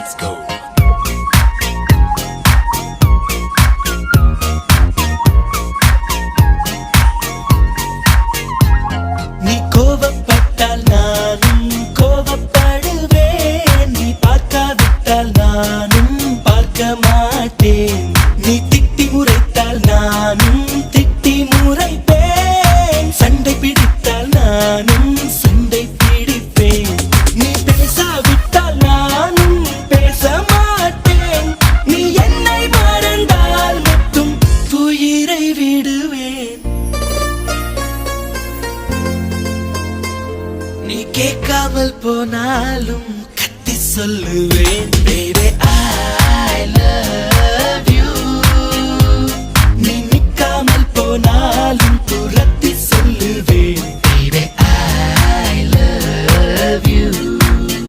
Let's go. நீ கோபப்பட்டால் நானும் கோபப்படுவேன். நீ பார்க்காவிட்டால் நானும் பார்க்க மாட்டேன். நீ திட்டி முறைத்தால் நானும் திட்டி முறைப்பேன். சண்டை பிடித்தால் நானும் சண்டை பிடிப்பேன். நீ பேசாவிட்டால் நானும் பேச மாட்டேன். நீ என்னை மறந்தால் மட்டும் உயிரை விடுவேன். நீ கேட்காமல் போனாலும் கத்தி சொல்லுவேன். Baby, I love